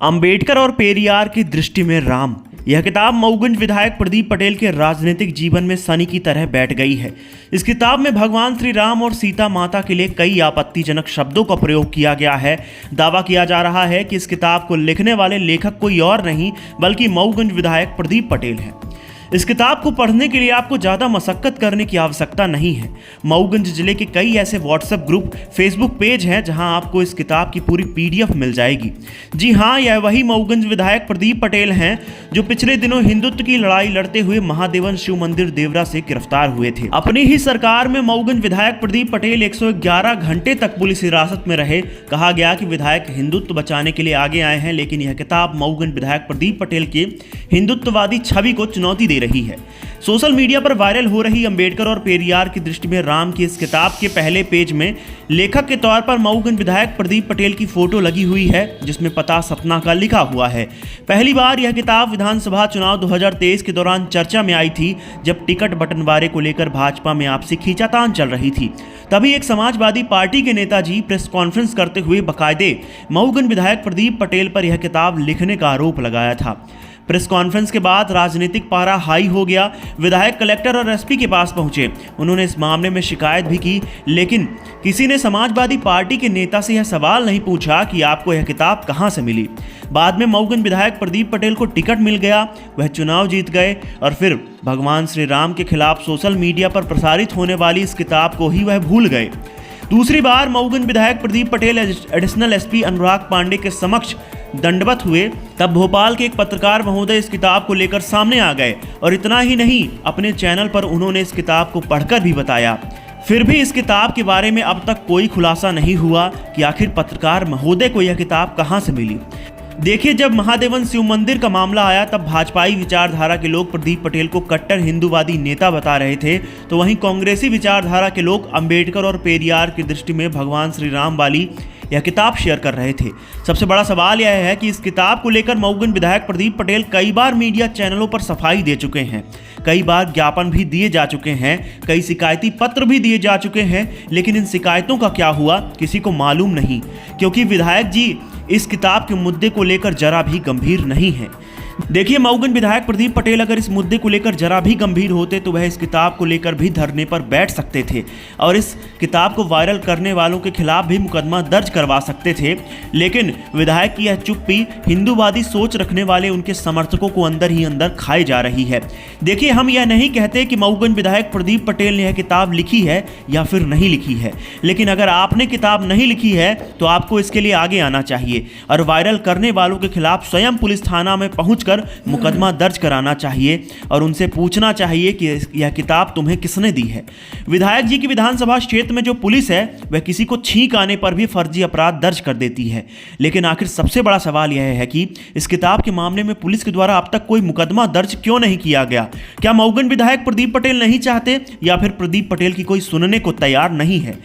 अंबेडकर और पेरियार की दृष्टि में राम। यह किताब मऊगंज विधायक प्रदीप पटेल के राजनीतिक जीवन में सनी की तरह बैठ गई है। इस किताब में भगवान श्री राम और सीता माता के लिए कई आपत्तिजनक शब्दों का प्रयोग किया गया है। दावा किया जा रहा है कि इस किताब को लिखने वाले लेखक कोई और नहीं बल्कि मऊगंज विधायक प्रदीप पटेल हैं। इस किताब को पढ़ने के लिए आपको ज़्यादा मशक्कत करने की आवश्यकता नहीं है। मऊगंज जिले के कई ऐसे व्हाट्सएप ग्रुप, फेसबुक पेज हैं जहां आपको इस किताब की पूरी पीडीएफ मिल जाएगी। जी हां, यह वही मऊगंज विधायक प्रदीप पटेल हैं जो पिछले दिनों हिंदुत्व की लड़ाई लड़ते हुए महादेवन शिव मंदिर देवरा से गिरफ्तार हुए थे। अपनी ही सरकार में मऊगंज विधायक प्रदीप पटेल 111 घंटे तक पुलिस हिरासत में रहे। कहा गया कि विधायक हिंदुत्व बचाने के लिए आगे आए हैं, लेकिन यह किताब मऊगंज विधायक प्रदीप पटेल की हिंदुत्ववादी छवि को चुनौती दे रही है। सोशल मीडिया पर वायरल हो रही अंबेडकर और पेरियार की दृष्टि में राम की इस किताब के पहले पेज में लेखक के तौर पर मऊगंज विधायक प्रदीप पटेल की फोटो लगी हुई है, जिसमें पता सतना का लिखा हुआ है। पहली बार यह किताब विधानसभा चुनाव 2023 के दौरान चर्चा में आई थी, जब टिकट बंटवारे को लेकर भाजपा में आपसी खींचातान चल रही थी। तभी एक समाजवादी पार्टी के नेताजी प्रेस कॉन्फ्रेंस करते हुए बाकायदे मऊगंज विधायक प्रदीप पटेल पर यह किताब लिखने का आरोप लगाया था। प्रेस कॉन्फ्रेंस के बाद राजनीतिक पारा हाई हो गया। विधायक कलेक्टर और एसपी के पास पहुंचे। उन्होंने इस मामले में शिकायत भी की, लेकिन किसी ने समाजवादी पार्टी के नेता से यह सवाल नहीं पूछा कि आपको यह किताब कहां से मिली। बाद में मऊगंज विधायक प्रदीप पटेल को टिकट मिल गया, वह चुनाव जीत गए और फिर भगवान श्री राम के खिलाफ सोशल मीडिया पर प्रसारित होने वाली इस किताब को ही वह भूल गए। दूसरी बार मऊगंज विधायक प्रदीप पटेल एडिशनल एसपी अनुराग पांडे के समक्ष दंडवत हुए, तब भोपाल के एक पत्रकार महोदय इस किताब को लेकर सामने आ गए और इतना ही नहीं, अपने चैनल पर उन्होंने इस किताब को पढ़कर भी बताया। फिर भी इस किताब के बारे में अब तक कोई खुलासा नहीं हुआ कि आखिर पत्रकार महोदय को यह किताब कहां से मिली। देखिए, जब महादेवन शिव मंदिर का मामला आया तब भाजपाई विचारधारा के लोग प्रदीप पटेल को कट्टर हिंदूवादी नेता बता रहे थे, तो वहीं कांग्रेसी विचारधारा के लोग अंबेडकर और पेरियार की दृष्टि में भगवान श्री राम वाली यह किताब शेयर कर रहे थे। सबसे बड़ा सवाल यह है कि इस किताब को लेकर मऊगंज विधायक प्रदीप पटेल कई बार मीडिया चैनलों पर सफाई दे चुके हैं, कई बार ज्ञापन भी दिए जा चुके हैं, कई शिकायती पत्र भी दिए जा चुके हैं, लेकिन इन शिकायतों का क्या हुआ किसी को मालूम नहीं, क्योंकि विधायक जी इस किताब के मुद्दे को लेकर जरा भी गंभीर नहीं है। देखिए, मऊगंज विधायक प्रदीप पटेल अगर इस मुद्दे को लेकर जरा भी गंभीर होते तो वह इस किताब को लेकर भी धरने पर बैठ सकते थे और इस किताब को वायरल करने वालों के खिलाफ भी मुकदमा दर्ज करवा सकते थे। लेकिन विधायक की यह चुप्पी हिंदूवादी सोच रखने वाले उनके समर्थकों को अंदर ही अंदर खाई जा रही है। देखिए, हम यह नहीं कहते कि मऊगंज विधायक प्रदीप पटेल ने यह किताब लिखी है या फिर नहीं लिखी है, लेकिन अगर आपने किताब नहीं लिखी है तो आपको इसके लिए आगे आना चाहिए और वायरल करने वालों के खिलाफ स्वयं पुलिस थाना में पहुंच मुकदमा दर्ज कराना चाहिए और उनसे पूछना चाहिए कि यह किताब तुम्हें किसने दी है। विधायक जी की विधानसभा क्षेत्र में जो पुलिस है वह किसी को छींक आने पर भी फर्जी अपराध दर्ज कर देती है, लेकिन आखिर सबसे बड़ा सवाल यह है कि इस किताब के मामले में पुलिस के द्वारा अब तक कोई मुकदमा दर्ज क्यों नहीं किया गया। क्या मऊगंज विधायक प्रदीप पटेल नहीं चाहते या फिर प्रदीप पटेल की कोई सुनने को तैयार नहीं है।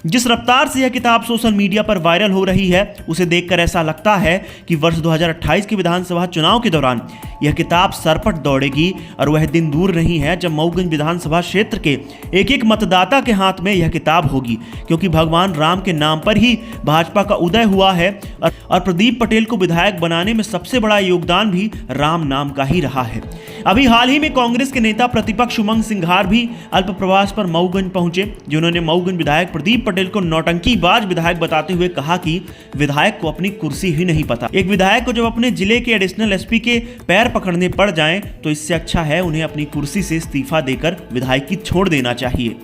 जिस रफ्तार से यह किताब सोशल मीडिया पर वायरल हो रही है उसे देखकर ऐसा लगता है कि वर्ष 2028 के विधानसभा चुनाव के दौरान यह किताब सरपट दौड़ेगी और वह दिन दूर नहीं है जब मऊगंज विधानसभा क्षेत्र के एक एक मतदाता के हाथ में यह किताब होगी, क्योंकि भगवान राम के नाम पर ही भाजपा का उदय हुआ है और प्रदीप पटेल को विधायक बनाने में सबसे बड़ा योगदान भी राम नाम का ही रहा है। अभी हाल ही में कांग्रेस के नेता प्रतिपक्ष उमंग सिंघार भी अल्प प्रवास पर मऊगंज पहुंचे, जिन्होंने मऊगंज विधायक प्रदीप पटेल को नौटंकीबाज विधायक बताते हुए कहा कि विधायक को अपनी कुर्सी ही नहीं पता। एक विधायक को जब अपने जिले के एडिशनल एसपी के पैर पकड़ने पड़ जाएं तो इससे अच्छा है उन्हें अपनी कुर्सी से इस्तीफा देकर विधायकी छोड़ देना चाहिए।